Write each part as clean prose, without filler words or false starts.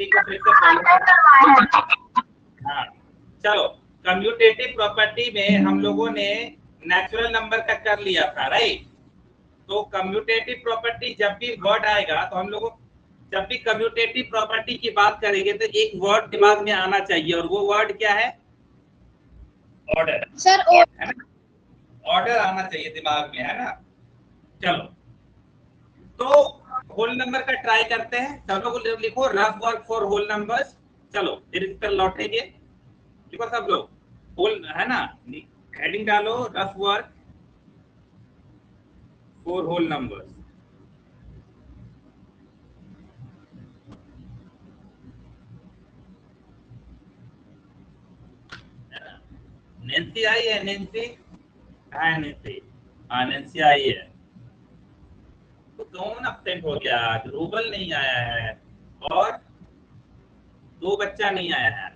को फिर से follow। हाँ, चलो कम्यूटेटिव प्रॉपर्टी में हम लोगों ने नेचुरल नंबर का कर लिया था, राइट। तो कम्यूटेटिव प्रॉपर्टी जब भी वर्ड आएगा तो हम लोगों जब भी कम्यूटेटिव प्रॉपर्टी की बात करेंगे तो एक वर्ड दिमाग में आना चाहिए, और वो वर्ड क्या है? ऑर्डर। सर है ना, ऑर्डर आना चाहिए दिमाग में, है ना। चलो तो होल नंबर का ट्राई करते हैं। चलो लिखो rough work for whole numbers. चलो फिर इस पर लौटेंगे। देखो सब लोग होल, है ना, हेडिंग डालो rough work for whole numbers. Nancy आई है? नैन्सी, हाँ नैन्सी, हाँ नैन्सी आई है। तो कौन अपसेंट हो गया आज? रूबल नहीं आया है और दो बच्चा नहीं आया है।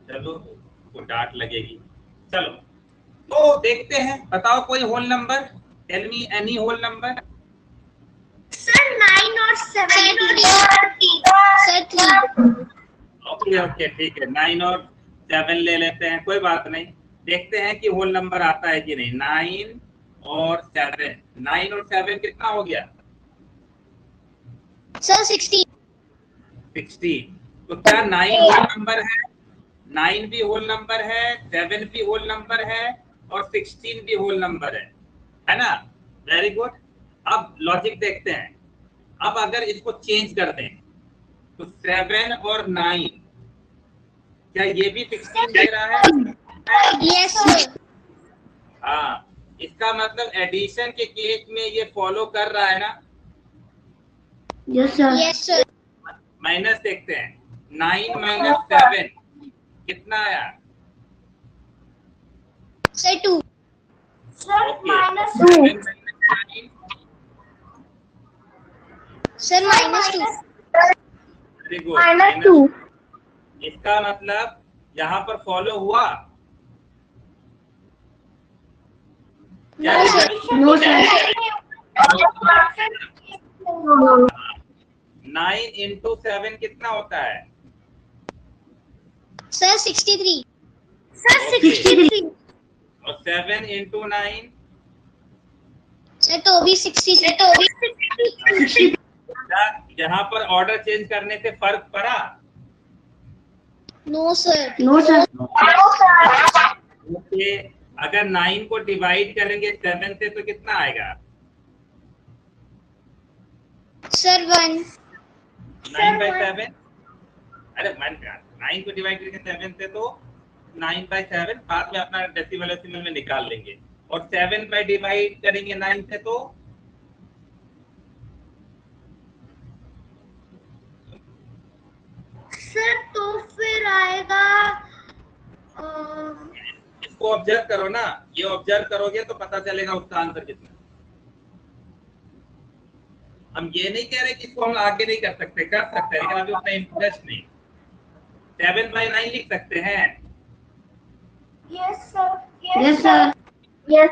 चलो तो डांट लगेगी। चलो तो देखते हैं, बताओ कोई whole number, tell me any whole number. Sir 9 और 7 ओके ओके ठीक है, 9 और 7 ले लेते हैं, कोई बात नहीं। देखते हैं कि होल नंबर आता है कि नहीं। 9 और 7, 9 और 7 कितना हो गया? सर 16। 16। तो क्या 9 होल नंबर है? 9 भी होल नंबर है, 7 भी होल नंबर है और 16 भी होल नंबर है ना। Very good. अब लॉजिक देखते हैं। अब अगर इसको चेंज कर दें तो 7 और 9, क्या ये भी 16 दे रहा है? Yes sir. हाँ, इसका मतलब एडिशन के केस में ये फॉलो कर रहा है ना। Yes sir. Yes sir. Minus देखते हैं, 9 माइनस 7 कितना आया? Sir 2। Sir -2। 7 minus 9, sir -2। Very good, -2। इसका मतलब यहाँ पर फॉलो हुआ? No sir. 9 इंटू 7 कितना होता है? सर 63। सर 63। और 7 इंटू 9? सर तो भी 60। यहाँ पर ऑर्डर चेंज करने से फर्क पड़ा? No sir. No sir. Okay, अगर 9 को डिवाइड करेंगे 7 से तो कितना आएगा? सर 1। 9/7। अरे 9 को डिवाइड करके 7 से तो 9/7, बाद में अपना डेसिमल डेसिमल में निकाल लेंगे। और 7 बाय डिवाइड करेंगे 9 से तो सर तो फिर आएगा इसको ऑब्जर्व करो ना, ये ऑब्जर्व करोगे तो पता चलेगा उसका आंसर कितना। हम ये नहीं कह रहे कि इसको हम आगे नहीं कर सकते, कर सकते हैं, लेकिन अभी उतना इंटरेस्ट नहीं। 7/9 लिख सकते हैं। Yes sir. Yes sir. Yes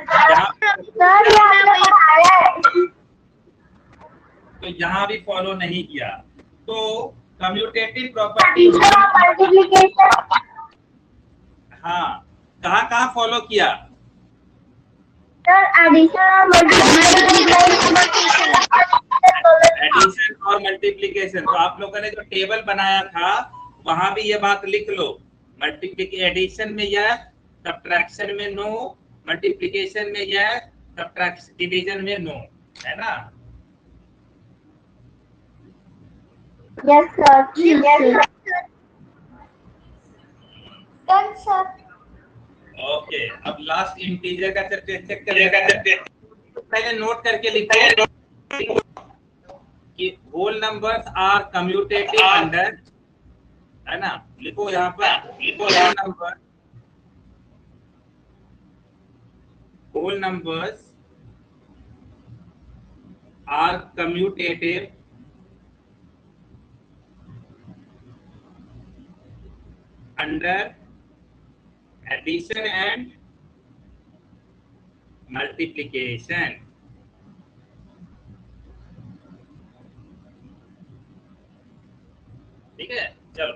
तो यहाँ भी फॉलो नहीं किया। तो कम्यूटेटिव प्रॉपर्टी, हाँ, कहाँ कहाँ फॉलो किया? सर एडिशन और मल्टीप्लीकेशन। तो आप लोगों ने जो टेबल बनाया था वहां भी ये बात लिख लो, एडिशन में यह, सब्ट्रैक्शन में नो, मल्टीप्लीकेशन में यह, सब्ट्रैक्शन डिवीजन में नो, है ना। Yes sir. Yes sir. Okay, अब लास्ट इंटीजर का चेक करेंगे। पहले नोट करके लिखो कि whole numbers are commutative under, है ना। लिखो यहाँ पर whole numbers are commutative under addition and multiplication। ठीक है, चलो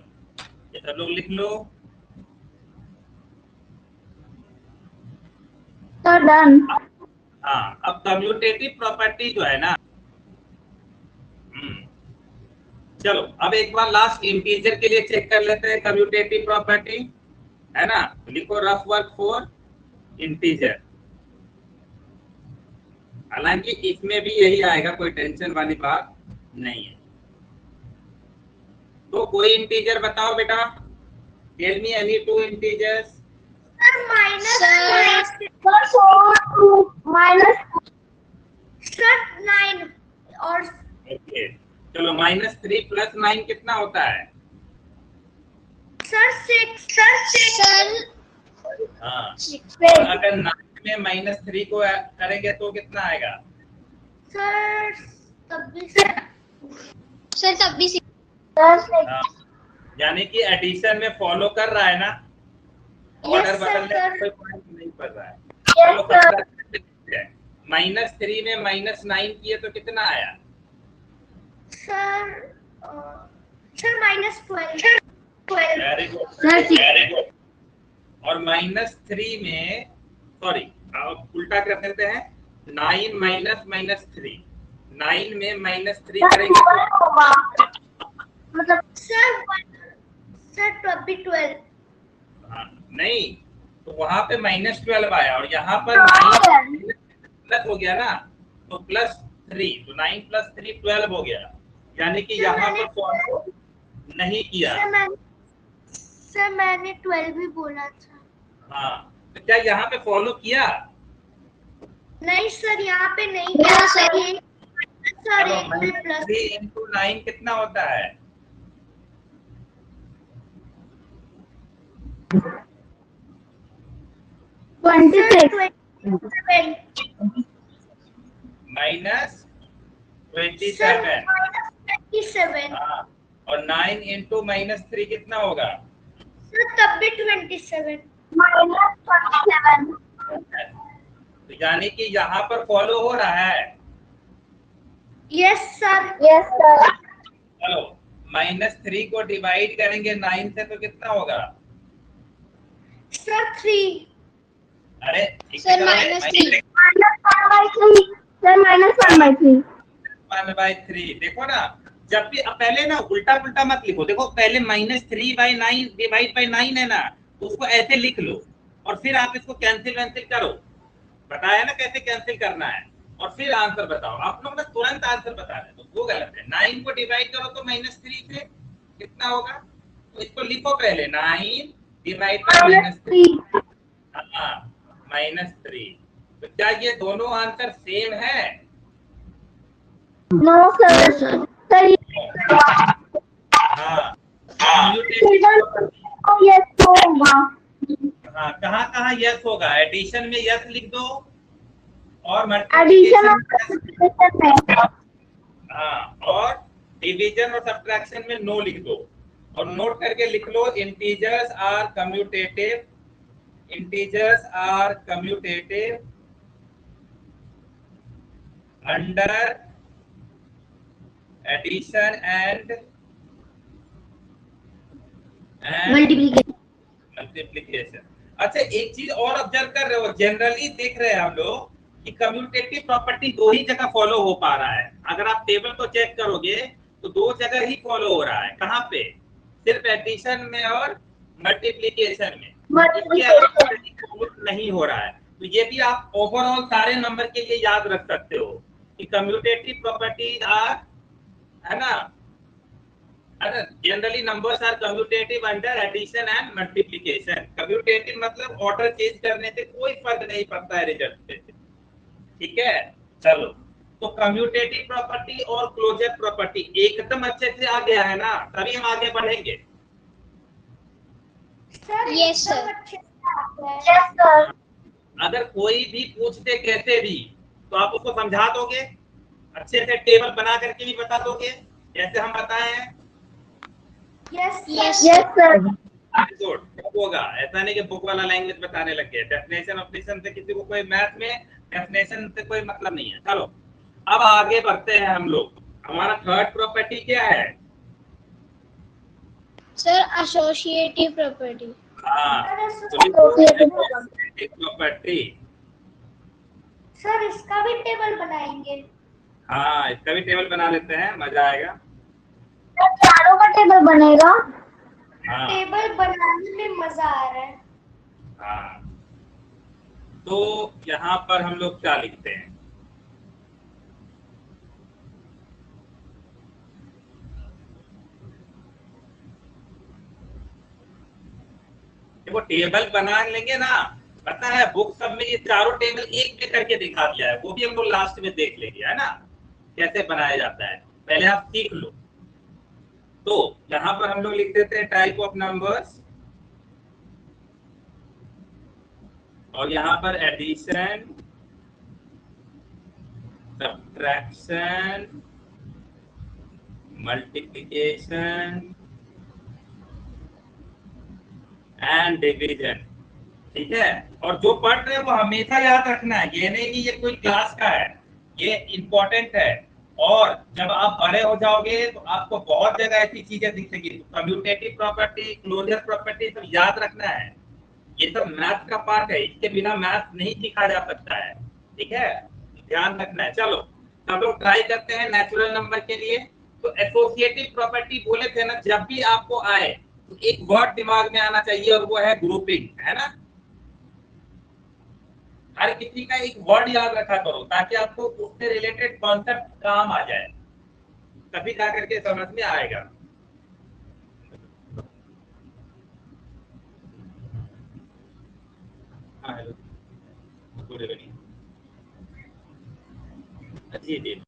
ये सब लोग लिख लो। Sir done. हाँ, अब कम्यूटेटिव प्रॉपर्टी जो है ना, चलो अब एक बार लास्ट इंटीजर के लिए चेक कर लेते हैं कम्यूटेटिव प्रॉपर्टी, है ना। लिखो रफ वर्क फॉर इंटीजर। हालांकि इसमें भी यही आएगा, कोई टेंशन वाली बात नहीं है। तो कोई इंटीजर बताओ बेटा, tell me any two integers. Minus minus 9 और ओके, चलो -3 + 9 कितना होता है? सर 6 सर हाँ, और अगर 9 में -3 को करेंगे तो कितना आएगा? सर तब भी हाँ, यानी कि एडिशन में फॉलो कर रहा है ना, ऑर्डर बदलने में कोई पॉइंट नहीं पड़ रहा है। चलो -3 में -9 किए तो कितना आया? Sir -12 very good. और -3 में, सॉरी उल्टा कर देते हैं, 9 -3, 9 में -3 करेंगे तो मतलब सर तब भी 12। हाँ, नहीं तो वहां पे -12 आया और यहाँ पर 9 प्लस हो गया ना, तो +3, तो 9 + 3 12 हो गया, यानी कि यहाँ पर फॉलो नहीं किया। सर मैंने 12 भी बोला था। हाँ, तो क्या यहाँ पे फॉलो किया? नहीं सर, यहाँ पे नहीं किया सर। सर 3 × 9 कितना होता है? -27 -27। हाँ, और 9 × -3 कितना होगा? सर तब भी 27 -27। तो यानी कि यहाँ पर फॉलो हो रहा है। Yes sir. चलो -3 को डिवाइड करेंगे 9 से तो कितना होगा? सर 3। अरे सर -3 सर -1/3 1/3। देखो ना, जब भी अब पहले ना उल्टा पुल्टा मत लिखो। देखो पहले -3/9 डिवाइड 9 है ना, तो उसको ऐसे लिख लो और फिर आप इसको कैंसिल करो। बताया ना कैसे कैंसिल करना है, और फिर आंसर बताओ। आप लोग ना तुरंत आंसर बता रहे, तो वो गलत है। 9 को डिवाइड करो तो -3 से कितना होगा, तो इसको लिखो पहले 9 डिवाइड -3। हाँ, -3। तो क्या ये दोनों आंसर सेम है? No sir. हाँ, हाँ, कहाँ कहाँ यस होगा? एडिशन में यस लिख दो और मल्टीप्लिकेशन में, हाँ, और डिवीजन और सब्ट्रैक्शन में नो लिख दो। और नोट करके लिख लो, integers are commutative under addition and multiplication. अच्छा, एक चीज और ऑब्जर्व कर रहे हो, जनरली देख रहे हैं हम लोग कि कम्यूटेटिव प्रॉपर्टी 2 ही जगह फॉलो हो पा रहा है। अगर आप टेबल को चेक करोगे तो 2 जगह ही फॉलो हो रहा है। कहाँ पे? सिर्फ एडिशन में और मल्टीप्लिकेशन में, नहीं हो रहा है। तो ये भी आप ओवरऑल सारे नंबर के लिए याद रख सकते हो कि कम्यूटेटिव प्रॉपर्टीज आर, है ना, generally numbers are commutative under addition and multiplication. Commutative मतलब ऑर्डर चेंज करने से कोई फर्क नहीं पड़ता है रिजल्ट पे। ठीक है, चलो तो कम्यूटेटिव प्रॉपर्टी और क्लोजर प्रॉपर्टी एकदम अच्छे से आ गया है ना, तभी हम आगे बढ़ेंगे। Yes sir. अगर कोई भी पूछते कैसे भी, तो आप उसको समझा दोगे, अच्छे से टेबल बना करके भी बता दोगे जैसे हम बताए हैं। Yes sir. गुड, होगा। ऐसा नहीं कि बुक वाला लैंग्वेज बताने लग गए। डेफिनेशन ऑप्शन से किसी को कोई मैथ में डेफिनेशन से कोई मतलब नहीं है। चलो अब आगे बढ़ते हैं हम लोग। हमारा थर्ड प्रॉपर्टी क्या है? Sir associative property. हाँ, प्रॉपर्टी। सर इसका भी टेबल बनाएंगे। हाँ, इसका भी टेबल बना लेते हैं, मजा आएगा। चारों का टेबल बनेगा। हाँ टेबल बनाने में मजा आ रहा है। हाँ, तो यहाँ पर हम लोग क्या लिखते हैं? वो टेबल बना लेंगे ना, पता है बुक सब में ये चारों टेबल एक में करके दिखा दिया है, वो भी हम लोग लास्ट में देख लेंगे, है ना, कैसे बनाया जाता है, पहले आप सीख लो। तो यहाँ पर हम लोग लिख देते हैं टाइप ऑफ नंबर्स, और यहाँ पर addition, subtraction, multiplication and division. ठीक है, और जो पढ़ रहे हैं वो हमेशा याद रखना है, ये नहीं कि ये कोई क्लास का है, ये इम्पोर्टेंट है। और जब आप बड़े हो जाओगे तो आपको बहुत जगह ऐसी चीजें दिखेगी, कम्यूटेटिव प्रॉपर्टी, क्लोजर प्रॉपर्टी सब याद रखना है। ये सब मैथ का पार्ट है, इसके बिना मैथ नहीं सीखा जा सकता है। ठीक है, ध्यान रखना है। चलो हम लोग ट्राई करते हैं नेचुरल नंबर के लिए। तो एसोसिएटिव प्रॉपर्टी बोले थे ना, जब भी आपको आए तो एक वर्ड दिमाग में आना चाहिए, और वो है ग्रुपिंग, है ना। हर किसी का एक वर्ड याद रखा करो, ताकि आपको उससे रिलेटेड कॉन्सेप्ट काम आ जाए, तभी जा करके समझ में आएगा। हाँ हेलो, गुड इवनिंग। जी जी,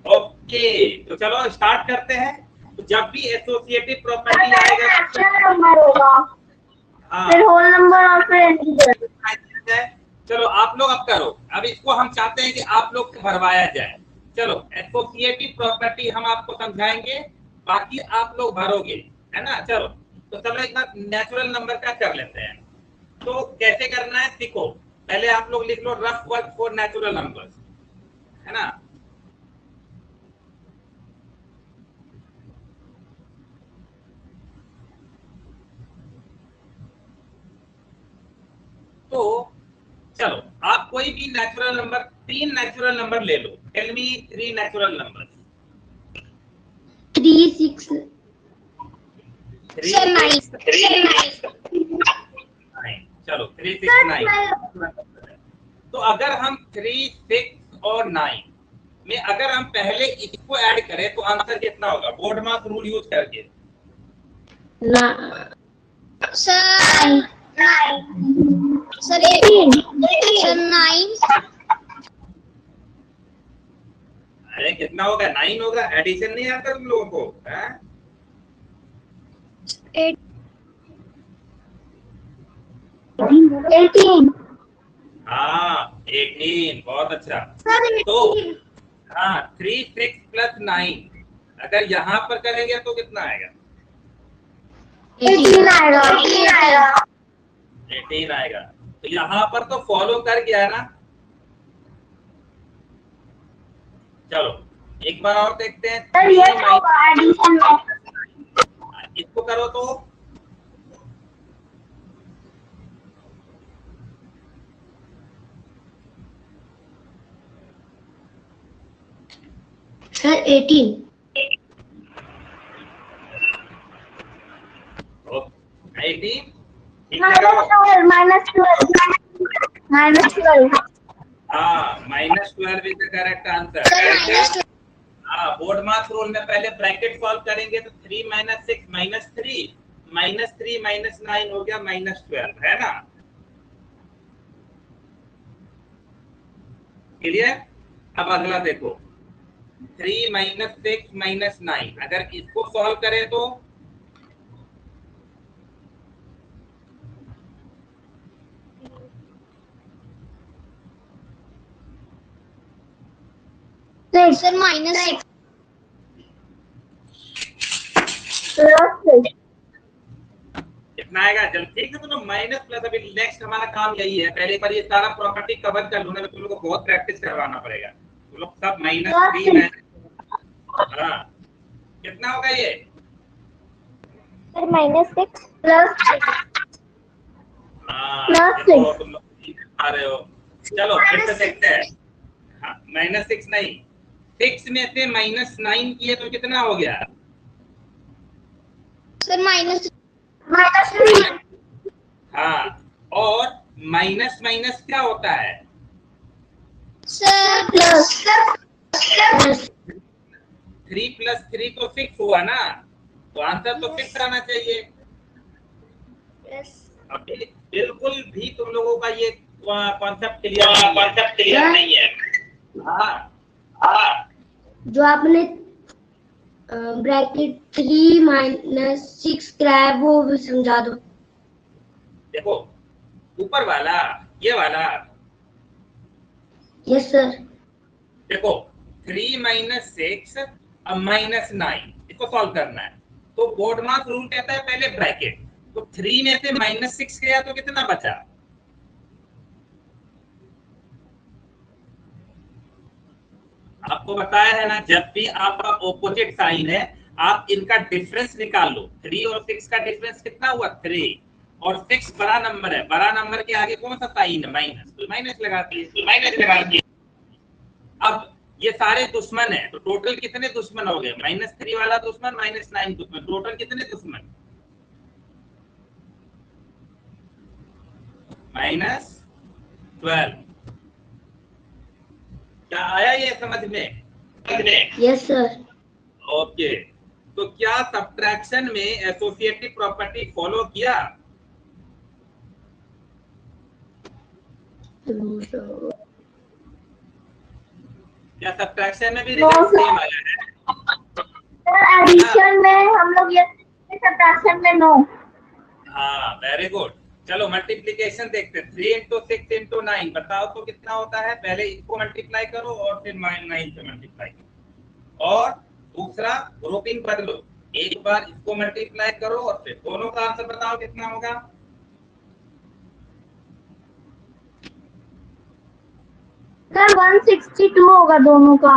ओके, तो चलो स्टार्ट करते हैं। तो जब भी एसोसिएटिव प्रॉपर्टी आएगा, नंबर होगा, हाँ, फिर होल नंबर और फिर इंटीजर। चलो आप लोग अब करो, अब इसको हम चाहते हैं कि आप लोग से भरवाया जाए। चलो एसोसिएटिव प्रॉपर्टी हम आपको समझाएंगे, बाकी आप लोग भरोगे, है ना। चलो तो चलो एक बार नेचुरल नंबर का कर लेते हैं। तो कैसे करना है सीखो, पहले आप लोग लिख लो rough work for natural numbers, है ना। तो चलो आप कोई भी नेचुरल नंबर, 3 नेचुरल नंबर ले लो। Tell me 3 natural number. 3, 6, 3, 9। चलो 3, 6, 9। तो अगर हम 3, 6 और 9 में अगर हम पहले इसको ऐड करें तो आंसर कितना होगा, बोर्ड मास रूल यूज करके? सर 9। अरे कितना होगा, 9 होगा। एडिशन नहीं आता तुम लोगों को, है? 18। हाँ 18, बहुत अच्छा। सर तो हाँ 3, 6 प्लस 9 अगर यहाँ पर करेंगे तो कितना आएगा? 18 आएगा। 18 आएगा। तो यहाँ पर तो फॉलो कर गया ना। चलो एक बार और देखते हैं। सर ये होगा एडिशन में। इसको करो तो सर 18। 18 ठीक है करो। -12 हाँ -12 इज द करेक्ट आंसर। हाँ, बोर्ड मास रूल में पहले ब्रैकेट सॉल्व करेंगे तो 3 - 6 -3 -3 - 9 हो गया -12, है ना। क्लियर? अब अगला देखो 3 माइनस 6 माइनस 9, अगर इसको सॉल्व करें तो सर -6 कितना आएगा? चल ठीक है, तो माइनस प्लस अभी नेक्स्ट हमारा काम यही है, पहले बार ये सारा प्रॉपर्टी कवर कर लूँ ना, तुम लोगों को बहुत प्रैक्टिस करवाना पड़ेगा। तुम लोग सब -3 हाँ कितना होगा ये? सर -6 देखो तुम लोग आ रहे हो। चलो फिर से देखते हैं। हाँ, -6 नहीं, 6 में से -9 किए तो कितना हो गया? सर -3 हाँ, और माइनस माइनस क्या होता है? सर प्लस 3 + 3 तो 6 हुआ ना, तो आंसर तो 6 आना चाहिए। अभी बिल्कुल भी तुम लोगों का ये कॉन्सेप्ट क्लियर नहीं है। हाँ जो आपने ब्रैकेट 3 - 6 कराया है वो भी समझा दो। देखो ऊपर वाला, ये वाला, यस सर। देखो 3 - 6 अब -9, इसको सॉल्व करना है तो बोर्ड मास रूल कहता है पहले ब्रैकेट, तो 3 में से -6 गया तो कितना बचा? आपको बताया है ना, जब भी आपका ऑपोजिट साइन है आप इनका डिफरेंस निकाल लो। 3 और 6 का डिफरेंस कितना हुआ? 3, और 6 बड़ा नंबर है, बड़ा नंबर के आगे कौन सा साइन है? माइनस, तो माइनस लगा दिए। अब ये सारे दुश्मन है, तो टोटल कितने दुश्मन हो गए? -3 वाला दुश्मन, -9 दुश्मन, टोटल कितने दुश्मन? -12। क्या आया ये समझ में? Yes sir. ओके, तो क्या सब्ट्रैक्शन में एसोसिएटिव प्रॉपर्टी फॉलो किया? क्या सब्ट्रैक्शन में भी रिजल्ट सेम आया है? एडिशन में हम लोग ये, सब्ट्रैक्शन में नो। हाँ वेरी गुड। चलो मल्टीप्लिकेशन देखते हैं। 3 × 6 × 9 बताओ तो कितना होता है? पहले इसको मल्टीप्लाई करो और फिर 9 से मल्टीप्लाई करो, और दूसरा ग्रुपिंग बदलो, एक बार इसको मल्टीप्लाई करो और फिर दोनों का आंसर बताओ कितना होगा? सर 162 होगा दोनों का।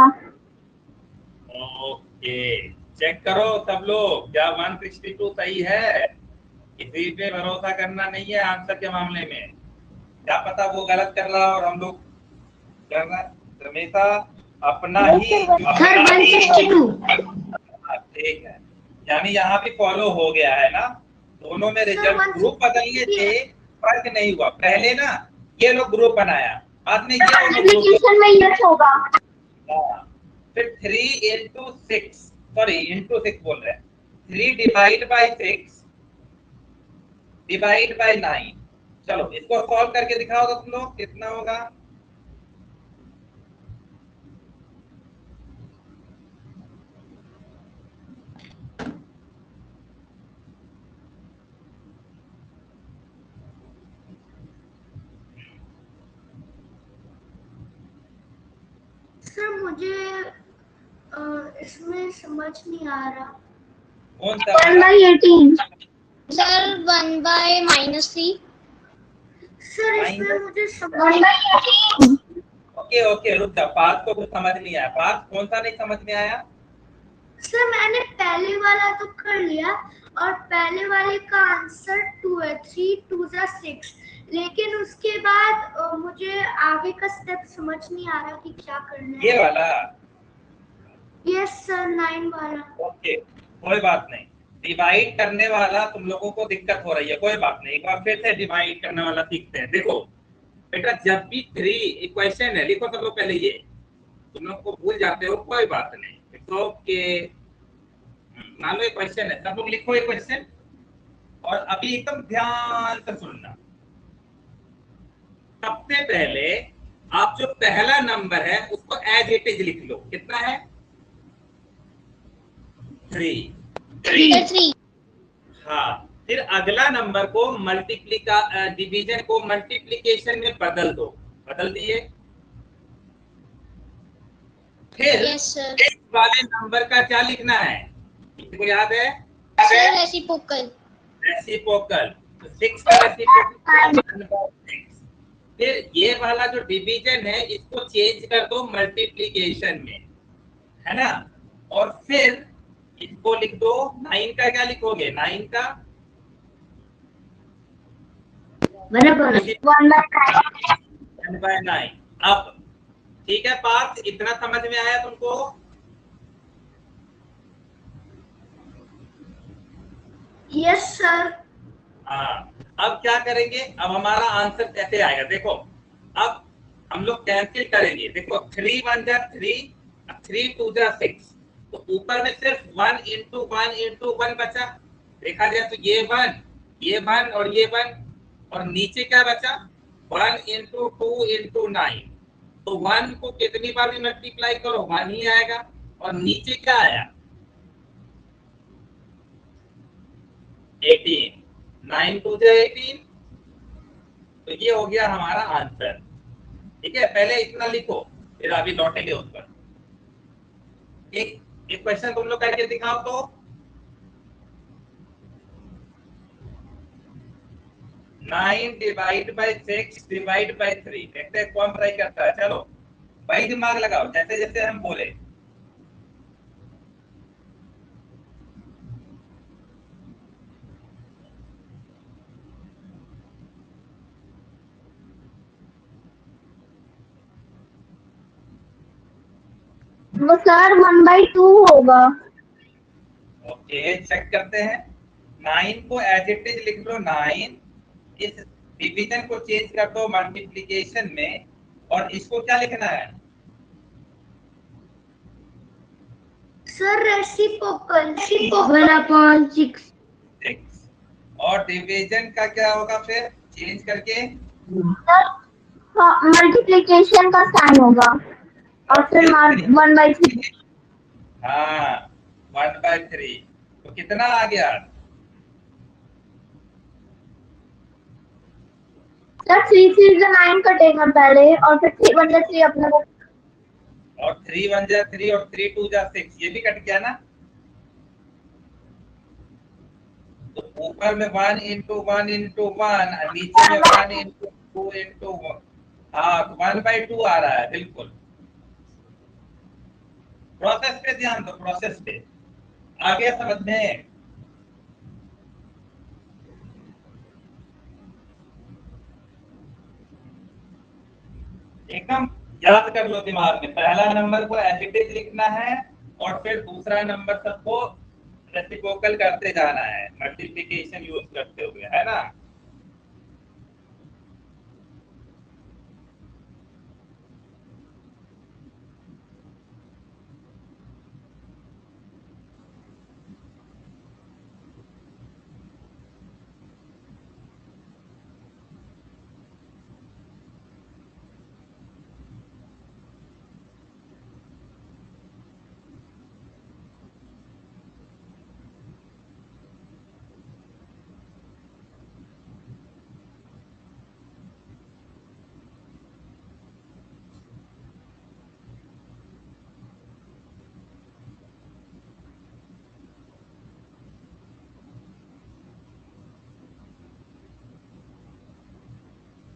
ओके, चेक करो सब लोग, क्या 162 सही है? किसी पे भरोसा करना नहीं है आंसर के मामले में, क्या पता वो गलत कर रहा और हम लोग कर रहा। हमेशा अपना ही सर 162। ठीक है, यानी यहाँ भी फॉलो हो गया है ना। दोनों में रिजल्ट ग्रुप बदलने से फर्क नहीं हुआ। पहले ना ये लोग ग्रुप बनाया, बाद में ये मल्टीप्लिकेशन में यस होगा। फिर 3 × 6, सॉरी × 6 बोल रहे हैं, 3 डिवाइड बाय 6 डिवाइड बाय 9। चलो इसको सॉल्व करके दिखाओ तो तुम लोग कितना होगा? सर मुझे इसमें समझ नहीं आ रहा। कौन सा? 1/18 सर 1/-3 सर इसमें मुझे समझ 1/18। ओके रुक जा, पार्थ को कुछ समझ नहीं आया। पार्थ कौन सा नहीं समझ में आया? सर मैंने पहले वाला तो कर लिया और पहले वाले का आंसर 2 है, 3 × 2 = 6, लेकिन उसके बाद मुझे आगे का स्टेप समझ नहीं आ रहा कि क्या करना है। ये वाला? यस सर 9 वाला। ओके कोई बात नहीं, डिवाइड करने वाला तुम लोगों को दिक्कत हो रही है, कोई बात नहीं, एक बार फिर से डिवाइड करने वाला सीखते हैं। देखो बेटा, जब भी 3 इक्वेशन है, लिखो सब लोग पहले, ये तुम लोग को भूल जाते हो, कोई बात नहीं, तो के मान लो इक्वेशन है, सब लोग लिखो इक्वेशन, और अभी एकदम ध्यान से सुनना। सबसे पहले आप जो पहला नंबर है उसको एज इट इज लिख लो। कितना है? 3। हाँ, फिर अगला नंबर को डिवीजन को मल्टीप्लिकेशन में बदल दो। बदल दिए। फिर इस वाले नंबर का क्या लिखना है? किसी को याद है? रेसिप्रोकल। तो 6 का रेसिप्रोकल 1/6। फिर ये वाला जो डिवीजन है इसको चेंज कर दो मल्टीप्लिकेशन में, है ना? और फिर इसको लिख दो। 9 का क्या लिखोगे? 9 का 1/9। अब ठीक है पार्थ, इतना समझ में आया तुमको? Yes sir. हाँ, अब क्या करेंगे? अब हमारा आंसर कैसे आएगा? देखो, अब हम लोग कैंसिल करेंगे। देखो 3 1 जा 3, 3 2 जा 6, तो ऊपर में सिर्फ 1 × 1 × 1 बचा। देखा जाए तो ये 1 और ये 1, और नीचे क्या बचा? 1 × 2 × 9। तो 1 को कितनी बार भी मल्टीप्लाई करो 1 ही आएगा। और नीचे क्या आया? 18। 9 2 जा 18। तो ये हो गया हमारा आंसर। ठीक है, पहले इतना लिखो, फिर अभी लौटेंगे उस पर। एक क्वेश्चन तुम लोग करके दिखाओ तो। Nine divide by 6 divide by 3। देखते हैं कौन ट्राई करता है। चलो भाई दिमाग लगाओ, जैसे जैसे हम बोले। वो सर 1/2 होगा। ओके, चेक करते हैं। 9 को एज इट इज लिख लो 9। इस डिवीजन को चेंज कर दो मल्टीप्लिकेशन में, और इसको क्या लिखना है? Sir reciprocal 1/6। 6। और डिवीजन का क्या होगा फिर चेंज करके? मल्टीप्लिकेशन का साइन होगा और फिर 1/3। हाँ, 1/3। तो कितना आ गया? सर 3 3 से 9 कटेगा पहले, और फिर 3 1 3 अपने को। और 3 1 जा 3 और 3 2 जा 6, ये भी कट गया ना? तो ऊपर में 1 × 1 × 1 और नीचे में 1 × 2 × 1। हाँ, तो 1/2 आ रहा है। बिल्कुल। प्रोसेस पे ध्यान दो, प्रोसेस पे। आगे समझ में? एकदम याद कर लो दिमाग में। पहला नंबर को एज इट इज लिखना है, और फिर दूसरा नंबर सबको रेसिप्रोकल करते जाना है मल्टीप्लिकेशन यूज करते हुए, है ना?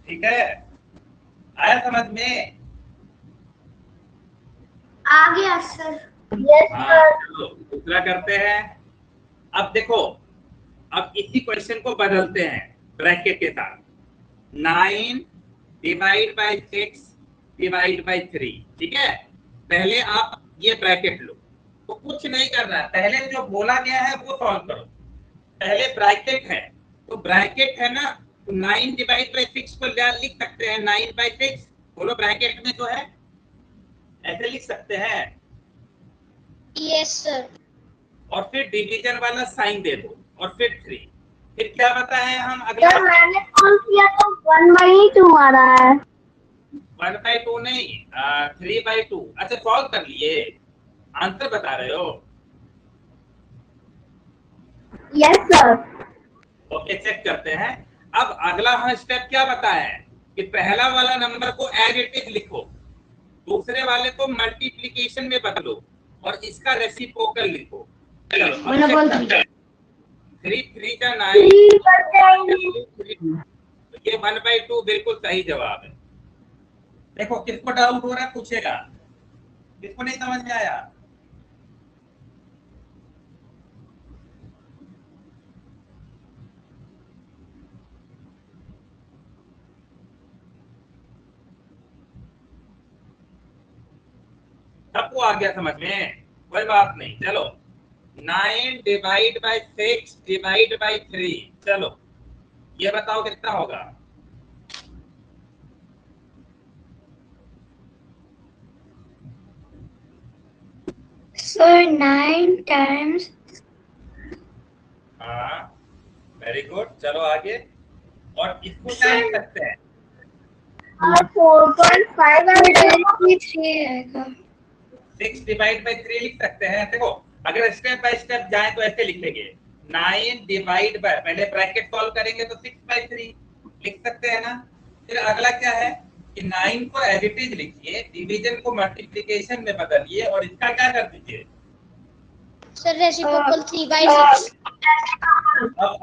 ठीक है, आया समझ में? आ गया सर। Yes sir. चलो दूसरा करते हैं। अब देखो, अब इसी क्वेश्चन को बदलते हैं ब्रैकेट के साथ। 9 डिवाइड बाई 6 डिवाइड बाई 3। ठीक है, पहले आप ये ब्रैकेट लो। तो कुछ नहीं करना है, पहले जो बोला गया है वो सॉल्व करो। पहले ब्रैकेट है, तो ब्रैकेट है ना, तो 9 डिवाइड बाई 6 को लिख सकते हैं 9/6। बोलो ब्रैकेट में जो है ऐसे लिख सकते हैं। Yes sir. और फिर डिवीजन वाला साइन दे दो, और फिर 3। फिर क्या बताए हम अगला? सर मैंने कॉल किया तो 1/2 आ रहा है। 1/2 नहीं, 3/2। अच्छा सॉल्व कर लिए, आंसर बता रहे हो? Yes, sir. ओके चेक करते हैं। अब अगला हम स्टेप क्या बताए हैं कि पहला वाला नंबर को एज इट इज लिखो, दूसरे वाले को मल्टीप्लिकेशन में बदलो और इसका रेसिप्रोकल लिखो। चलो अब चेक करते हैं। 3 3 का 9, 3/2. ये 1/2 बिल्कुल सही जवाब है। देखो किसको डाउट हो रहा है पूछेगा, किसको नहीं समझ में आया? सबको आ गया समझ में, कोई बात नहीं। चलो 9 डिवाइड बाय 6 डिवाइड बाय 3, चलो ये बताओ कितना होगा? Sir, 9 times. हाँ वेरी गुड, चलो आगे। और इसको क्या लिख सकते हैं? और 4.5 आएगा। 6 डिवाइड बाय 3 लिख सकते हैं। देखो अगर स्टेप बाय स्टेप जाए तो ऐसे लिखेंगे, 9 डिवाइड बाय, पहले ब्रैकेट सॉल्व करेंगे तो 6/3 लिख सकते हैं ना। फिर अगला क्या है कि 9 को एज इट इज लिखिए, डिवीजन को मल्टीप्लिकेशन में बदलिए और इसका क्या कर दीजिए? Sir reciprocal 3/6। अब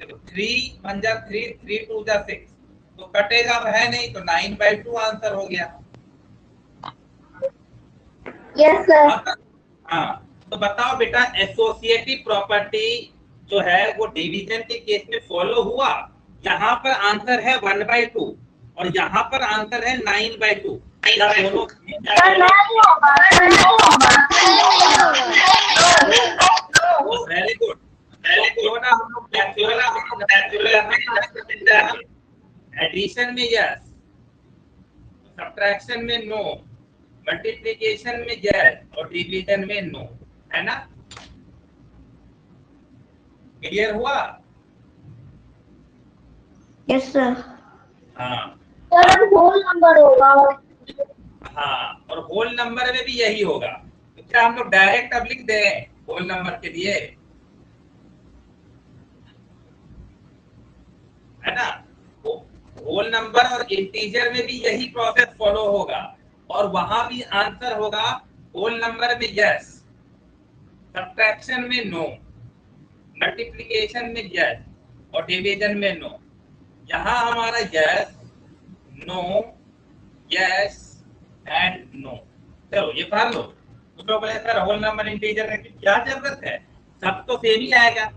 देखो 3 1 जा 3, 3 2 जा 6, तो कटेगा अब है नहीं, तो 9/2 आंसर हो गया। Yes, sir. हाँ तो बताओ बेटा, एसोसिएटिव प्रॉपर्टी जो है वो डिवीजन के केस में फॉलो हुआ? यहाँ पर आंसर है 1/2 और यहाँ पर आंसर है 9/2। क्या दोनों Sir, नहीं होगा. Sir, नहीं होगा. Very good. क्यों ना हम लोग एडिशन में यस, सब्ट्रैक्शन में नो, मल्टीप्लिकेशन में यस और डिवीजन में नो, है ना? क्लियर हुआ? Yes, sir. हाँ Sir, अब whole number होगा. हाँ, और होल नंबर में भी यही होगा। तो क्या हम लोग डायरेक्ट अब लिख दें होल नंबर के लिए, है ना? होल नंबर और इंटीजर में भी यही प्रोसेस फॉलो होगा और वहां भी आंसर होगा होल नंबर में यस, सब्ट्रैक्शन में नो, मल्टीप्लिकेशन में यस और डिवीजन में नो। यहाँ हमारा yes, no, yes and no. चलो ये पढ़ लो। तो बोले सर होल नंबर इंटीजर की क्या जरूरत है, सब तो सेम ही आएगा।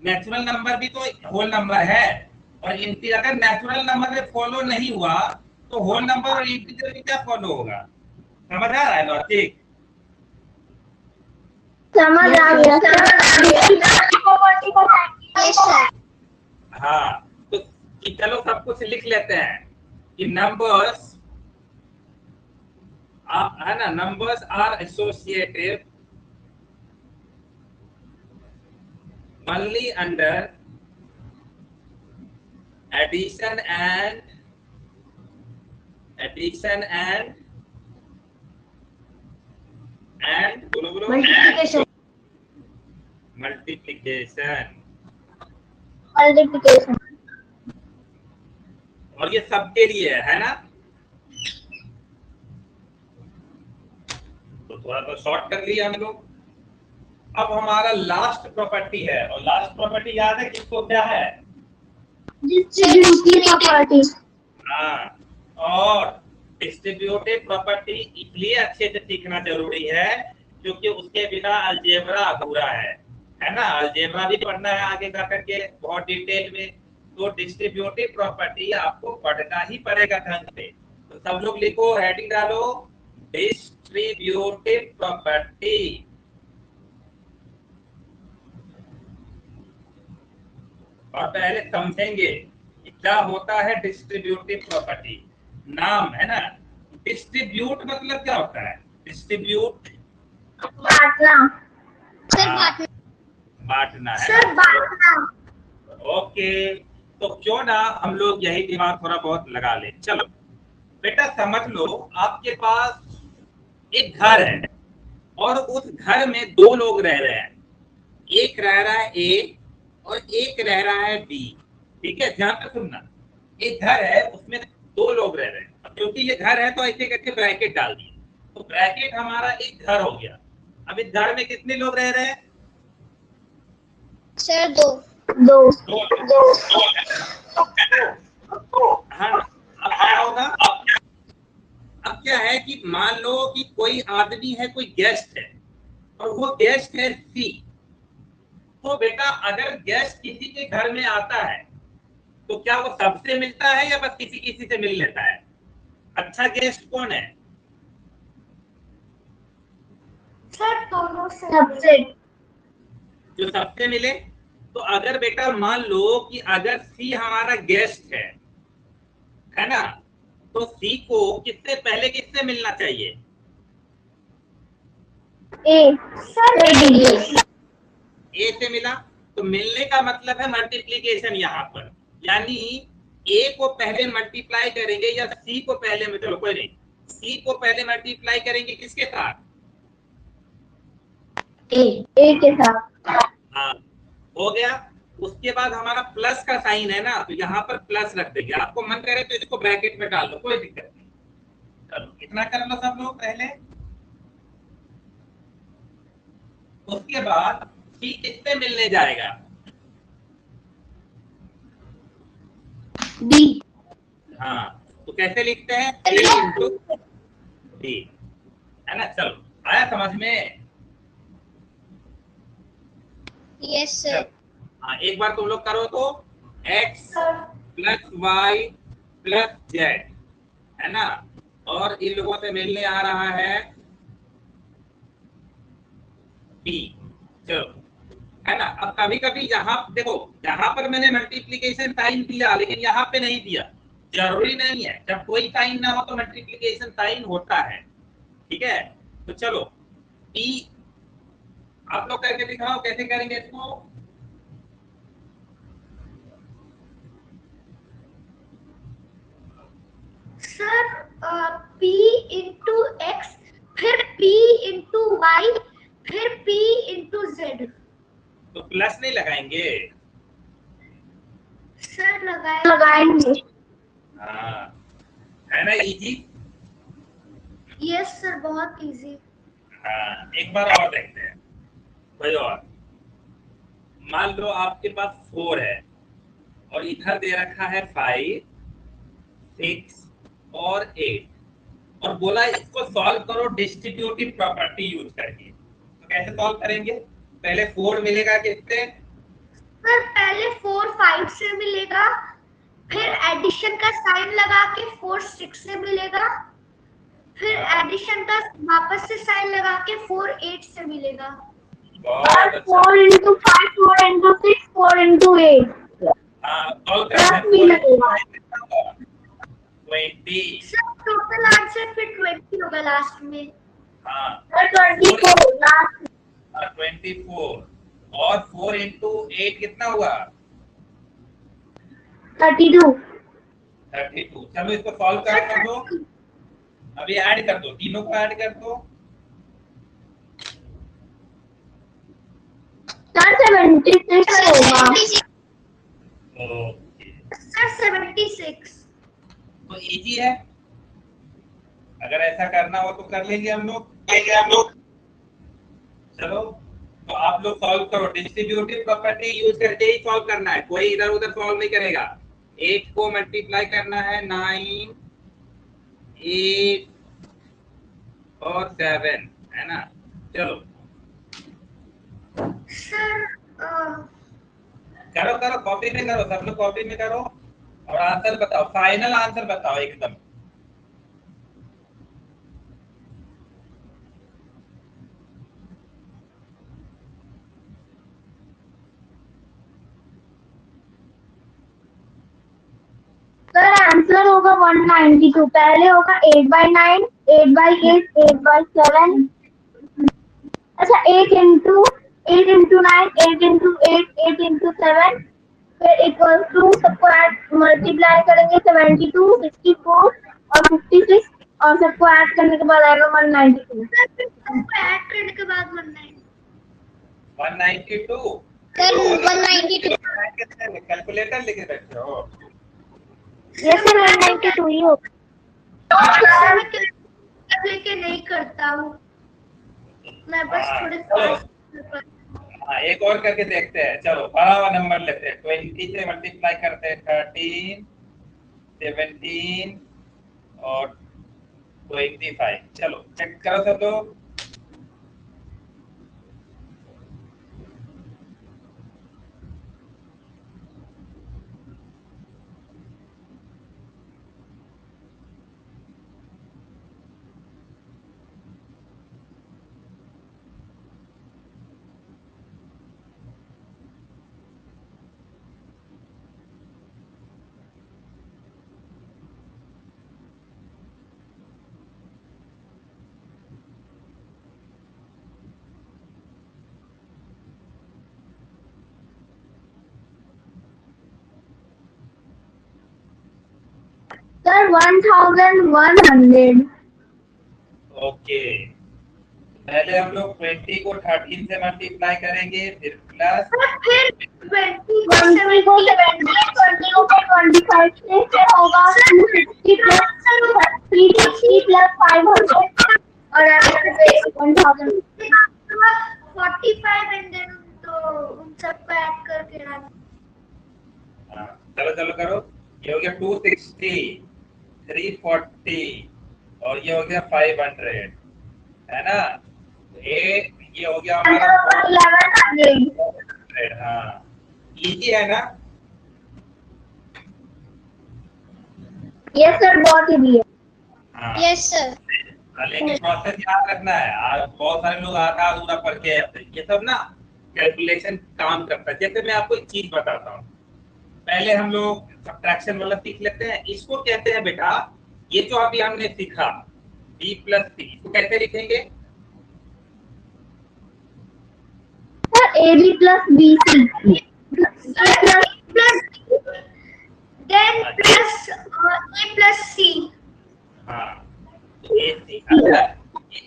नेचुरल नंबर भी तो होल नंबर है और इंटीजर, अगर नेचुरल नंबर में फॉलो नहीं हुआ तो होल नंबर और इंटीजर में क्या फॉलो होगा? समझ आ रहा है लॉजिक? समझ आ गया. Yes sir. हाँ तो चलो सब कुछ लिख लेते हैं कि नंबर्स है ना, numbers are associative only under addition and बोलो Multiplication. मल्टीप्लिकेशन। Multiplication. और ये सबके लिए है ना? तो थोड़ा सा शॉर्ट कर लिया हम लोग। अब हमारा लास्ट प्रॉपर्टी है, और लास्ट प्रॉपर्टी याद है किसको क्या है? Distributive property. हाँ, और डिस्ट्रीब्यूटिव प्रॉपर्टी इसलिए अच्छे से सीखना जरूरी है क्योंकि उसके बिना अलजेब्रा अधूरा है ना? अलजेब्रा भी पढ़ना है आगे जा करके बहुत डिटेल में, तो डिस्ट्रीब्यूटिव प्रॉपर्टी आपको पढ़ना ही पड़ेगा ढंग से। तो सब लोग लिखो, हेडिंग डालो, डिस्ट्रीब्यूटिव प्रॉपर्टी। और पहले समझेंगे कि क्या होता है डिस्ट्रीब्यूटिव प्रॉपर्टी। नाम है ना, डिस्ट्रीब्यूट मतलब क्या होता है? डिस्ट्रीब्यूट बांटना. सर बांटना। बांटना है Sir, ना? बांटना. ओके, तो क्यों ना हम लोग यही दिमाग थोड़ा बहुत लगा ले। चलो बेटा समझ लो आपके पास एक घर है और उस घर में दो लोग रह रहे हैं, एक रह रहा है ए और एक रह रहा है बी। ठीक है, ध्यान से सुनना। एक घर है उसमें दो लोग रह रहे हैं, क्योंकि ये घर है तो ऐसे करके ब्रैकेट डाल दिए, तो ब्रैकेट हमारा एक घर हो गया। अब इस घर में कितने लोग रह रहे हैं? सर 2। दो। हाँ, अब क्या होगा? अब क्या है कि मान लो कि कोई आदमी है, कोई गेस्ट है और वो गेस्ट है सी। तो बेटा अगर गेस्ट किसी के घर में आता है तो क्या वो सबसे मिलता है या बस किसी किसी से मिल लेता है? अच्छा गेस्ट कौन है? सर दोनों से। सबसे। जो सबसे मिले। तो अगर बेटा मान लो कि अगर सी हमारा गेस्ट है ना, तो सी को किससे पहले किससे मिलना चाहिए? ए। सर ए से मिला, तो मिलने का मतलब है मल्टीप्लीकेशन यहाँ पर, यानी ए को पहले मल्टीप्लाई करेंगे या सी को पहले में, चलो कोई नहीं, सी को पहले मल्टीप्लाई करेंगे किसके साथ? ए के साथ। हाँ, हो गया। उसके बाद हमारा प्लस का साइन है ना, तो यहाँ पर प्लस रख देंगे। आपको मन करे तो इसको ब्रैकेट में डाल दो, कोई दिक्कत नहीं। चलो इतना कर लो सब लोग पहले। उसके बाद सी किससे मिलने जाएगा? डी। हाँ, तो कैसे लिखते हैं? A इंटू डी, है ना। चलो आया समझ में? Yes sir. हाँ, एक बार तुम लोग करो तो x plus Y plus Z, है ना, और इन लोगों से मिलने आ रहा है b। चलो, है ना। अब कभी कभी यहाँ देखो, यहाँ पर मैंने मल्टीप्लीकेशन साइन दिया लेकिन यहाँ पे नहीं दिया, जरूरी नहीं है। जब कोई साइन ना हो तो मल्टीप्लीकेशन साइन होता है। ठीक है, तो चलो p आप लोग करके दिखाओ कैसे करेंगे इसको। सर P इंटू एक्स, फिर P इंटू वाई, फिर P इंटू जेड। तो प्लस नहीं लगाएंगे? सर लगाएंगे। हाँ, है ना इजी? यस सर, बहुत इजी। हाँ, एक बार और देखते हैं कोई और। मान लो आपके पास 4 है और इधर दे रखा है 5, 6 और 8 और बोला इसको सॉल्व करो डिस्ट्रीब्यूटिव प्रॉपर्टी यूज करके। तो कैसे सॉल्व करेंगे? पहले 4 मिलेगा किससे? सर पहले 4 5 से मिलेगा, फिर एडिशन का साइन लगा के 4 6 से मिलेगा, फिर एडिशन का वापस से साइन लगा के 4 8 से मिलेगा। बहुत अच्छा। 4 into 5, 4 into 6, 4 into 8। हाँ, सॉल्व करते हैं। 20। सर टोटल आंसर फिर 20 होगा लास्ट में। हाँ, 24 लास्ट। 24 और 4 into 8 कितना हुआ? 32। 32। चलो इसको सॉल्व कर दो, अभी ऐड कर दो, तीनों को ऐड कर दो। सर 76 होगा। सर 76। तो इजी है, अगर ऐसा करना हो तो कर लेंगे हम लोग। चलो तो आप लोग सॉल्व करो, डिस्ट्रीब्यूटिव प्रॉपर्टी यूज करके ही सॉल्व करना है, कोई इधर उधर सॉल्व नहीं करेगा। 8 को मल्टीप्लाई करना है 9, 8 और 7, है ना। चलो सर करो करो, कॉपी में करो, सब लोग कॉपी में करो और आंसर बताओ, फाइनल आंसर बताओ एकदम। सर आंसर होगा 192। पहले होगा 8/9, 8/8, 8/7। अच्छा 8 into 9, 8 into 8, 8 into 7, फिर इक्वल टू सबको ऐड मल्टीप्लाई करेंगे 72, 64, और 56 और सबको ऐड करने के बाद आएगा 192। ऐड करने के बाद 192। सर 192। कैलकुलेटर लेके बैठे हो? ये सर 192 ही होगा। सर मैं लेके नहीं करता हूँ, मैं बस हाँ, थोड़े चलो। फास्ट। हाँ, एक और करके देखते हैं। चलो बड़ा हुआ नंबर लेते हैं, 20 से मल्टीप्लाई करते हैं, 13, 17 और 25। चलो चेक करो सब लोग। सर 1100। ओके, पहले हम लोग 20 को 13 से मल्टीप्लाई करेंगे, फिर प्लस फिर 20 20 को 70, 20 को 25 से फिर होगा 260 प्लस 360 प्लस 500 और ऐसे 1000। 45 एंड देन तो उन सबको ऐड करके रखना। हाँ, चलो चलो करो। ये हो गया 260, 340 और ये हो गया 500, है ना? ये हो गया हमारा 400। हाँ, इजी है ना? ये सर बहुत ही है। हाँ, यस सर। लेकिन प्रोसेस याद रखना है। आज बहुत सारे लोग आधा अधूरा पढ़ के आते हैं। ये सब ना कैलकुलेशन काम करता है। जैसे मैं आपको एक चीज बताता हूँ, पहले हम लोग सब्ट्रैक्शन वाला सीख लेते हैं। इसको कहते हैं बेटा, ये जो अभी हमने सीखा b प्लस सी, इसको कैसे लिखेंगे? Sir AB plus BC then plus A plus C। हाँ, तो अच्छा,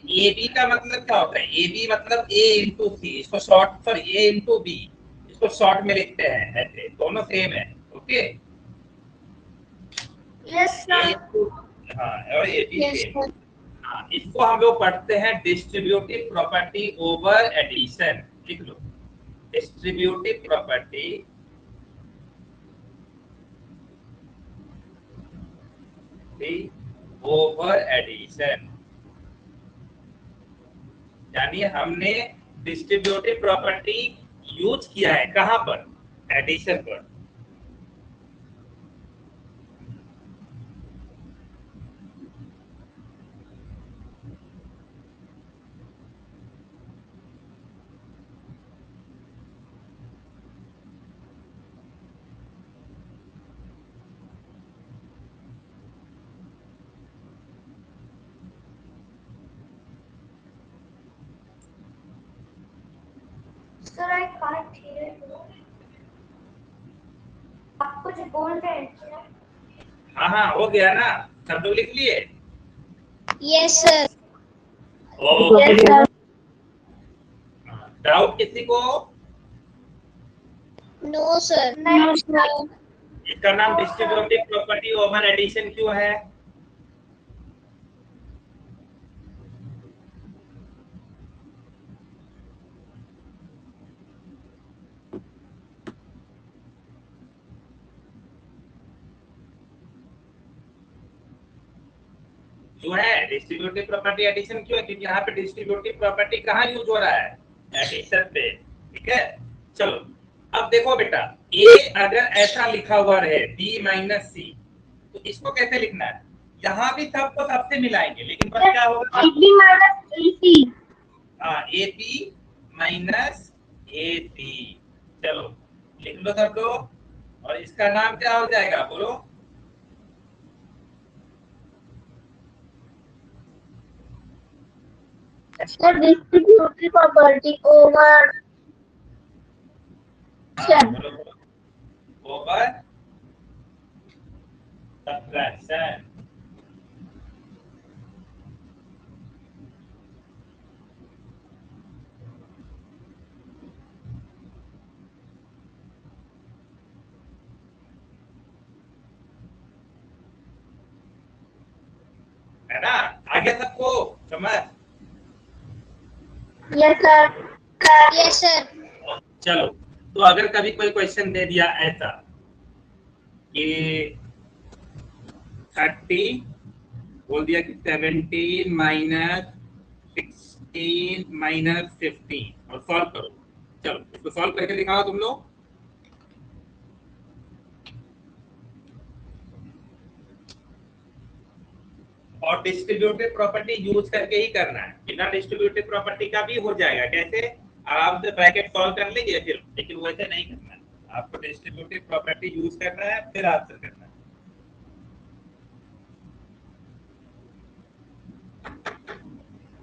ए बी का मतलब क्या होता है? ए बी मतलब A इंटू सी, इसको short, sorry A into B, इसको शॉर्ट में लिखते हैं ऐसे, दोनों सेम है। Okay, yes sir. हाँ, और A B yes same. Sir. हाँ, इसको हम लोग पढ़ते हैं डिस्ट्रीब्यूटिव प्रॉपर्टी ओवर एडिशन। लिख लो, डिस्ट्रीब्यूटिव प्रॉपर्टी ओवर एडिशन। यानी हमने डिस्ट्रीब्यूटिव प्रॉपर्टी यूज किया है कहां पर? एडिशन पर। Sir I can't hear you. आप कुछ बोल रहे हैं क्या? हाँ हाँ, हो गया ना? सब लोग लिख लिए? Yes sir. Yes, sir. Doubt किसी को? No sir. No, sir. इसका नाम डिस्ट्रीब्यूटिव प्रॉपर्टी ओवर एडिशन क्यों है? जो है डिस्ट्रीब्यूटिव प्रॉपर्टी एडिशन क्यों है? क्योंकि यहाँ पे डिस्ट्रीब्यूटिव प्रॉपर्टी कहाँ यूज हो रहा है? एडिशन पे। ठीक है, चलो अब देखो बेटा, ए अगर ऐसा लिखा हुआ रहे b माइनस सी, तो इसको कैसे लिखना है? यहाँ भी सबको सबसे मिलाएंगे, लेकिन बस क्या होगा? AB minus AC. हाँ, A B minus A B. चलो लिख लो सब लोग, और इसका नाम क्या हो जाएगा? बोलो। Sir, distributive property over. हाँ, बोलो बोलो। Over subtraction. है ना? आगे सबको समझ? Yes sir. Yes, sir. चलो, तो अगर कभी कोई क्वेश्चन दे दिया ऐसा कि 30 बोल दिया कि 17 माइनस 16 माइनस 15 और सॉल्व करो। चलो इसको सॉल्व करके दिखाओ तुम लोग। और डिस्ट्रीब्यूटिव प्रॉपर्टी यूज करके ही करना है, बिना डिस्ट्रीब्यूटिव प्रॉपर्टी का भी हो जाएगा। कैसे? आराम से ब्रैकेट सॉल्व कर लीजिए फिर, लेकिन वैसे नहीं करना है, आपको डिस्ट्रीब्यूटिव प्रॉपर्टी यूज करना है फिर आंसर करना है।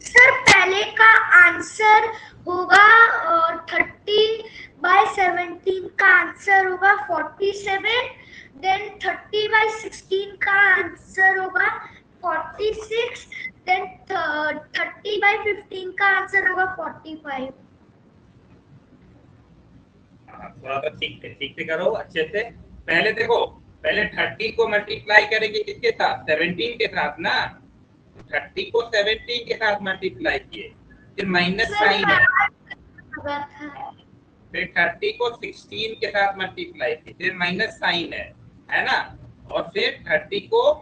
सर पहले का आंसर होगा 30/17 का आंसर होगा 47, देन 30/16 का आंसर होगा 46, देन 30/15 का आंसर होगा 45। थोड़ा सा ठीक से करो अच्छे से। पहले देखो, पहले 30 को मल्टीप्लाई करेंगे किसके साथ? 17 के साथ ना। 30 को 17 के साथ मल्टीप्लाई किए, फिर माइनस साइन है, फिर 30 को 16 के साथ मल्टीप्लाई किए, फिर माइनस साइन है ना? और फिर 30 को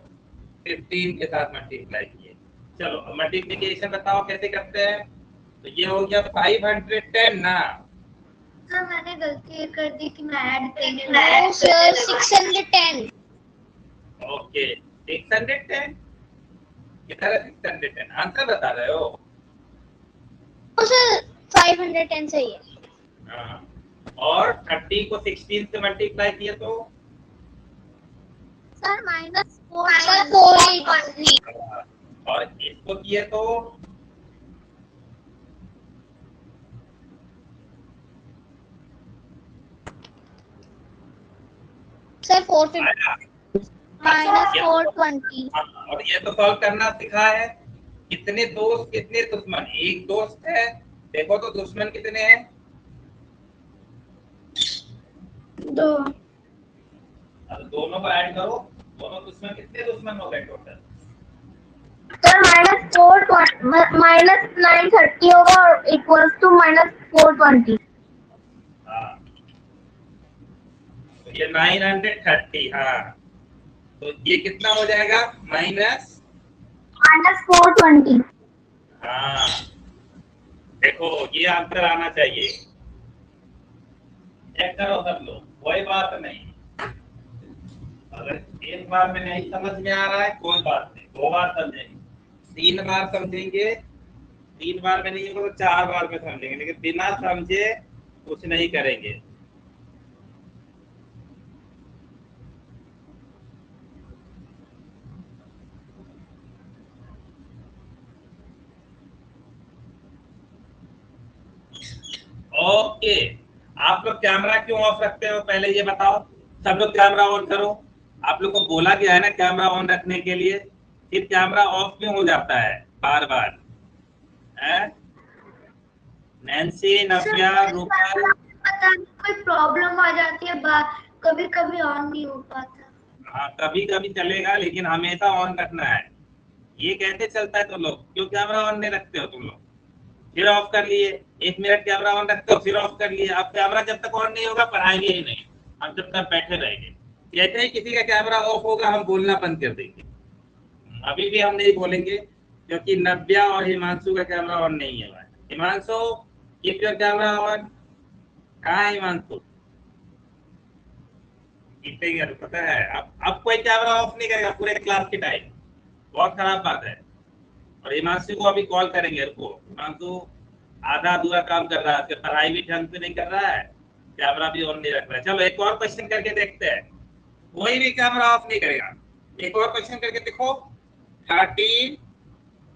15 के साथ मल्टीप्लाई किए। चलो मल्टीप्लिकेशन बताओ कैसे करते हैं? तो ये हो गया 510 ना। सर मैंने गलती कर दी कि मैं ऐड करने No, sir. 610. ओके 610 किधर है? 610 आंसर बता रहे हो? No, sir. 510 सही है. हाँ। और 30 को 16 से मल्टीप्लाई किए तो सर माइनस Sir, 480. और इसको किए तो Sir, 450. आया। Minus 420. और ये तो सॉल्व करना सिखा है। कितने दोस्त कितने दुश्मन? एक दोस्त है, देखो तो दुश्मन कितने हैं? 2। अब दोनों को ऐड करो, दोनों दुश्मन कितने दुश्मन हो गए टोटल? सर माइनस 930 होगा और इक्वल्स टू -420। हाँ तो ये 930। हाँ तो ये कितना हो जाएगा? -420। हाँ देखो ये आंसर आना चाहिए। चेक करो सब लोग, कोई बात नहीं। अगर एक बार में नहीं समझ में आ रहा है कोई बात नहीं, 2 बार समझेंगे, 3 बार समझेंगे, 3 बार में नहीं होगा तो 4 बार में समझेंगे, लेकिन बिना समझे कुछ नहीं करेंगे। ओके, आप लोग कैमरा क्यों ऑफ रखते हो पहले ये बताओ? सब लोग कैमरा ऑन करो। आप लोग को बोला गया है ना कैमरा ऑन रखने के लिए, फिर कैमरा ऑफ क्यों हो जाता है बार बार? नैन्सी, नव्या, रूपल, पता नहीं कोई प्रॉब्लम आ जाती है, कभी कभी ऑन नहीं हो पाता। हाँ कभी कभी चलेगा लेकिन हमेशा ऑन रखना है। ये कैसे चलता है? तो लोग क्यों कैमरा ऑन नहीं रखते हो तुम लोग? फिर ऑफ कर लिए, 1 मिनट कैमरा ऑन रखते हो फिर ऑफ कर लिए। अब कैमरा जब तक ऑन नहीं होगा पढ़ाएंगे ही नहीं, हम जब तक बैठे रहेंगे। जैसे ही किसी का कैमरा ऑफ होगा हम बोलना बंद कर देंगे। अभी भी हम नहीं बोलेंगे क्योंकि नव्या और हिमांशु का कैमरा ऑन नहीं है। Himanshu keep your camera on. कहाँ है हिमांशु? पता है अब कोई कैमरा ऑफ नहीं करेगा पूरे क्लास के टाइम, बहुत खराब बात है। और हिमांशु को अभी कॉल करेंगे, रुको। हिमांशु आधा अधूरा काम कर रहा है, पढ़ाई भी ढंग से नहीं कर रहा है, कैमरा भी ऑन नहीं रख रहा है। चलो एक और क्वेश्चन करके देखते हैं, कोई भी कैमरा ऑफ नहीं करेगा। एक और क्वेश्चन करके देखो, 35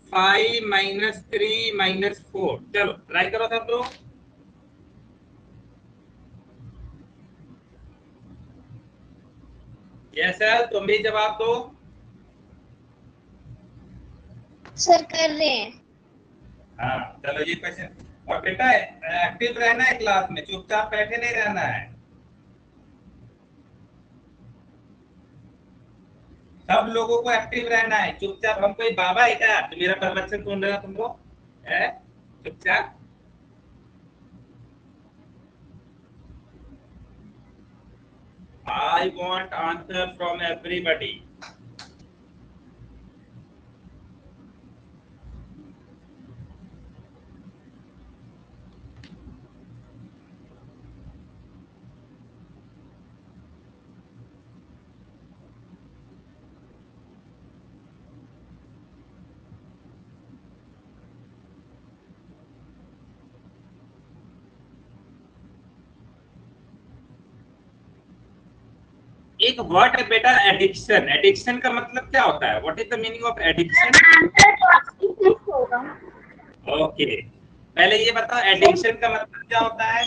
- 3 - 4। चलो ट्राई करो सब लोग। यस सर, तुम भी जवाब दो। सर कर रहे हैं. हाँ चलो ये क्वेश्चन। और बेटा एक्टिव रहना है क्लास में, चुपचाप बैठे नहीं रहना है। सब लोगों को एक्टिव रहना है, चुपचाप। हम कोई बाबा है क्या तो मेरा प्रवचन सुन रहे हो तुम लोग? चुपचाप। I want answer from everybody. एक वर्ड है बेटा एडिक्शन। एडिक्शन का मतलब क्या होता है? What is the meaning of addiction? Okay, पहले ये बताओ एडिक्शन का मतलब क्या होता है?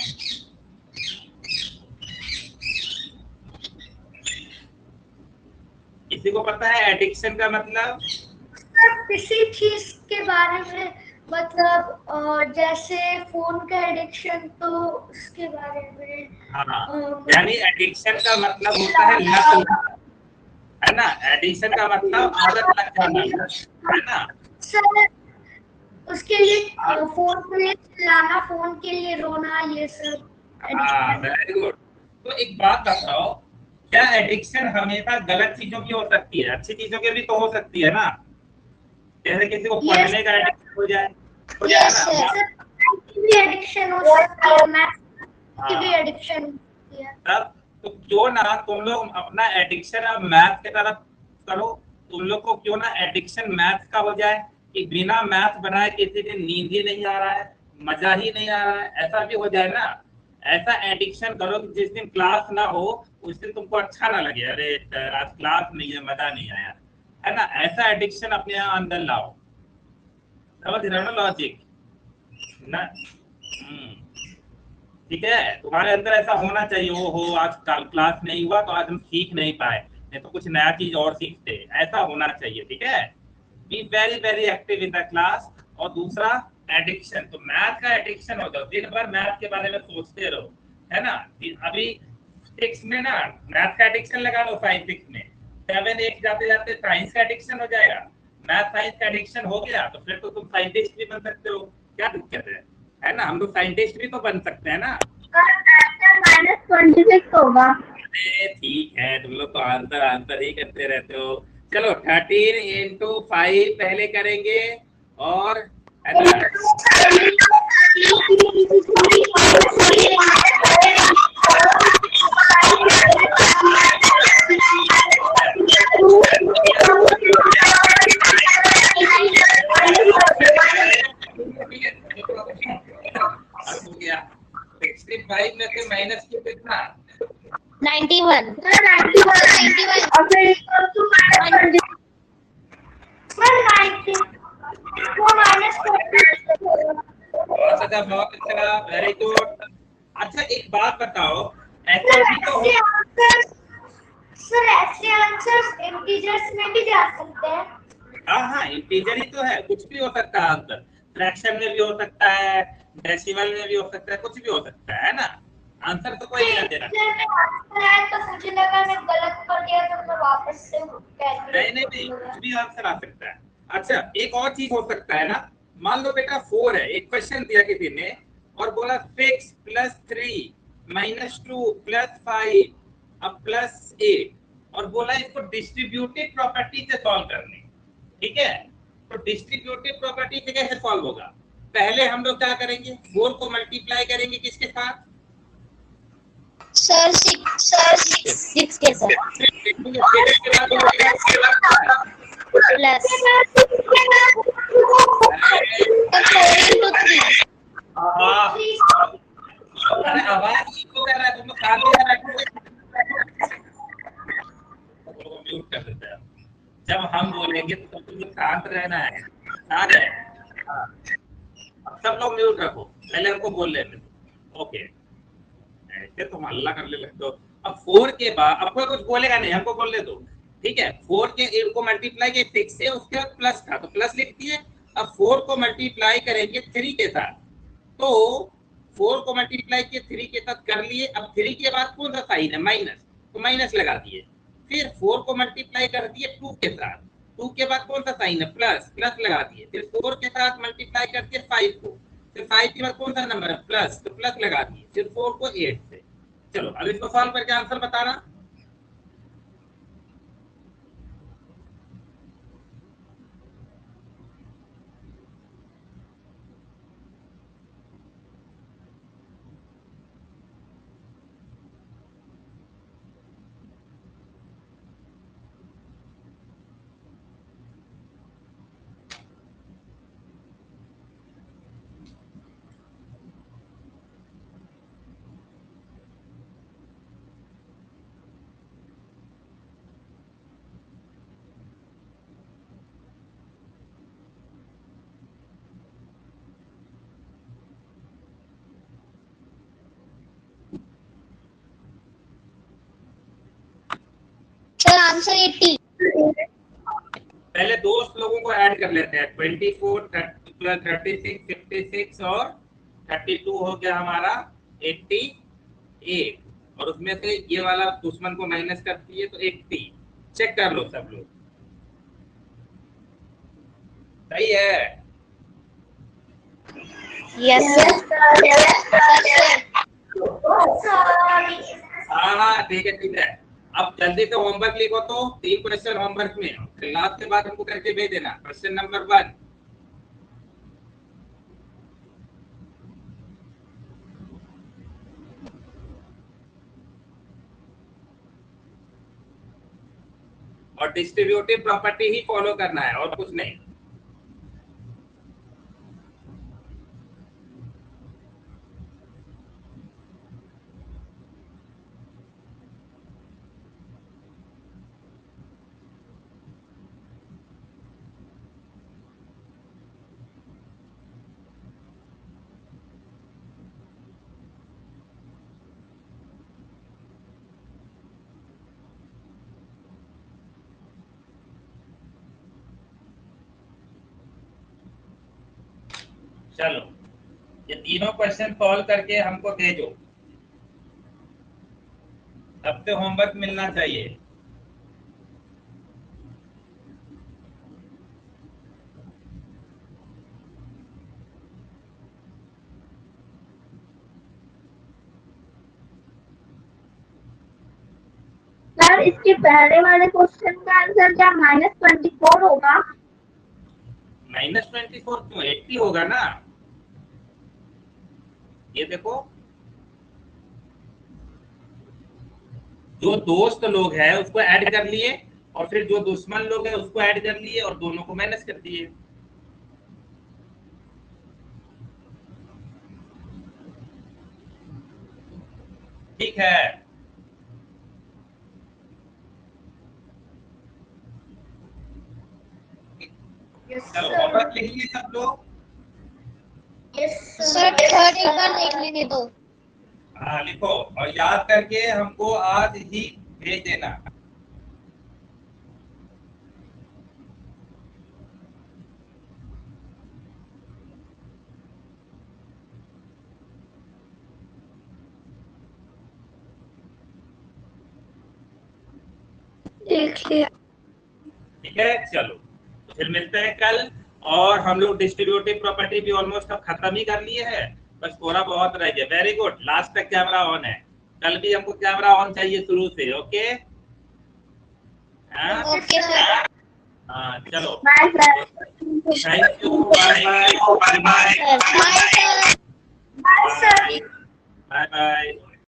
किसी को पता है एडिक्शन का मतलब? किसी चीज के बारे में, मतलब जैसे फोन का एडिक्शन, तो उसके बारे में। हाँ, यानी एडिक्शन का मतलब होता है लत, है ना? एडिक्शन का मतलब आदत लग जाना, है ना? सर उसके लिए फोन के लिए चिल्लाना, फोन के लिए रोना, ये सब। हाँ, वेरी गुड। तो एक बात बताओ, क्या एडिक्शन हमेशा गलत चीजों की हो सकती है? अच्छी चीजों की भी तो हो सकती है ना? जैसे किसी को पढ़ने का एडिक्शन हो जाए ना, भी एडिक्शन हो सकती है, मैथ की भी एडिक्शन होती है। तब तो क्यों ना तुम लोग अपना एडिक्शन अब मैथ की तरफ करो। तुम लोग को क्यों ना एडिक्शन मैथ का हो जाए कि बिना मैथ बनाए किसी दिन नींद ही नहीं आ रहा है, मजा ही नहीं आ रहा है, ऐसा भी हो जाए ना। ऐसा एडिक्शन करो कि जिस दिन क्लास ना हो उस दिन तुमको अच्छा ना लगे, अरे आज क्लास नहीं है, मजा नहीं आया, है ना? ऐसा एडिक्शन अपने यहाँ अंदर लाओ। समझ रहे हो ना लॉजिक ना? ठीक है, तुम्हारे अंदर ऐसा होना चाहिए। वो हो आज क्लास नहीं हुआ तो आज हम सीख नहीं पाए, नहीं तो कुछ नया चीज और सीखते, ऐसा होना चाहिए। ठीक है, be very very active in the class. और दूसरा एडिक्शन, तो मैथ का एडिक्शन हो जाओ, दिन भर मैथ के बारे में सोचते रहो, है ना? अभी 6 में ना मैथ का एडिक्शन लगा लो, 5 6 में 7 8 जाते जाते साइंस का एडिक्शन हो जाएगा। मैथ साइंस का एडिक्शन हो गया तो फिर तो तुम साइंटिस्ट भी बन सकते हो, क्या दिक्कत है ना? हम लोग साइंटिस्ट भी तो बन सकते हैं ना? -26 होगा। ठीक है, तुम लोग तो आंसर ही करते रहते हो। चलो 13 into 5 पहले करेंगे, और है ना? हो गया 65 में से माइनस कितना? 91 और फिर equal to -20। बहुत अच्छा, वेरी गुड। अच्छा एक बात बताओ, ऐसा भी तो सर ऐसे आंसर्स इंटीजर्स में भी जा सकते हैं? हाँ, इंटीजर ही तो है, कुछ भी हो सकता है आंसर। फ्रैक्शन में भी हो सकता है, डेसिमल में भी हो सकता है, कुछ भी हो सकता है ना? आंसर तो कोई नहीं दे रहा। तो मुझे लगा मैं गलत पढ़ गया, तो मैं वापस से नहीं, कुछ भी आंसर आ सकता है। अच्छा एक और चीज हो सकता है ना, मान लो बेटा 4 है, एक क्वेश्चन दिया किसी ने और बोला 6 + 3 - 2 + 5 अब +8, और बोला इसको डिस्ट्रीब्यूटिव प्रॉपर्टी से सॉल्व करने। ठीक है, तो डिस्ट्रीब्यूटिव प्रॉपर्टी से कैसे सॉल्व होगा? पहले हम लोग क्या करेंगे, 4 को मल्टीप्लाई करेंगे किसके साथ? सर 6 के साथ प्लस 4 into 3। आवाज इको कर रहा है, तुम लोग शांति से बैठो, म्यूट कर देते हैं। जब हम बोलेंगे तो तुम लोग शांत रहना है, शांत है। अब सब लोग म्यूट रखो, पहले हमको बोल लेने दो। ओके, ऐसे तुम हल्ला करने लगते हो। अब 4 के बाद अब कोई कुछ बोलेगा नहीं, हमको बोलने दो। ठीक है, 4 के 8 को मल्टीप्लाई किया 6 से, उसके बाद प्लस था तो प्लस लिख दिए। अब 4 को मल्टीप्लाई करेंगे 3 के साथ, तो 4 को मल्टीप्लाई किए 3 के साथ कर लिए। अब 3 के बाद कौन सा साइन है? माइनस, तो माइनस लगा दिए। फिर 4 को मल्टीप्लाई कर दिए 2 के साथ, 2 के बाद कौन सा साइन है, प्लस, प्लस लगा दिए, फिर 4 के साथ मल्टीप्लाई कर दिए 5 को, फिर 5 के बाद कौन सा नंबर है, प्लस, तो प्लस लगा दिए, फिर 4 को 8 से। चलो अब इसको सॉल्व करके आंसर बताना। Sir answer 80। पहले दो लोगों को ऐड कर लेते हैं, 24 30 प्लस 36 56 और 32 हो गया हमारा 88, और उसमें से ये वाला दुश्मन को माइनस कर दिए तो 80। चेक कर लो सब लोग, सही है? यस हाँ ठीक है ठीक है। अब जल्दी से होमवर्क लिखो, तो 3 क्वेश्चन होमवर्क में, क्लास के बाद हमको करके भेज देना। क्वेश्चन नंबर 1, और डिस्ट्रीब्यूटिव प्रॉपर्टी ही फॉलो करना है और कुछ नहीं। चलो ये तीनों क्वेश्चन सॉल्व करके हमको भेजो, तब से होमवर्क मिलना चाहिए। सर इसके पहले वाले क्वेश्चन का आंसर क्या -24 होगा? -24 क्यों, 80 होगा ना। ये देखो, जो दोस्त लोग हैं उसको ऐड कर लिए, और फिर जो दुश्मन लोग हैं उसको ऐड कर लिए, और दोनों को माइनस कर दिए। ठीक है, चलो होमवर्क लिख लिए सब लोग। सर थर्ड एक बार देख लेने दो। हाँ लिखो, और याद करके हमको आज ही भेज देना। देख लिया। ठीक है, चलो तो फिर मिलते हैं कल। और हम लोग डिस्ट्रीब्यूटिव प्रॉपर्टी भी ऑलमोस्ट अब खत्म ही कर लिए है, बस थोड़ा बहुत रह गया। वेरी गुड, लास्ट तक कैमरा ऑन है। कल भी हमको कैमरा ऑन चाहिए शुरू से, ओके? Okay sir. हाँ चलो, bye sir. Thank you, bye bye, bye sir. Bye sir. Bye bye.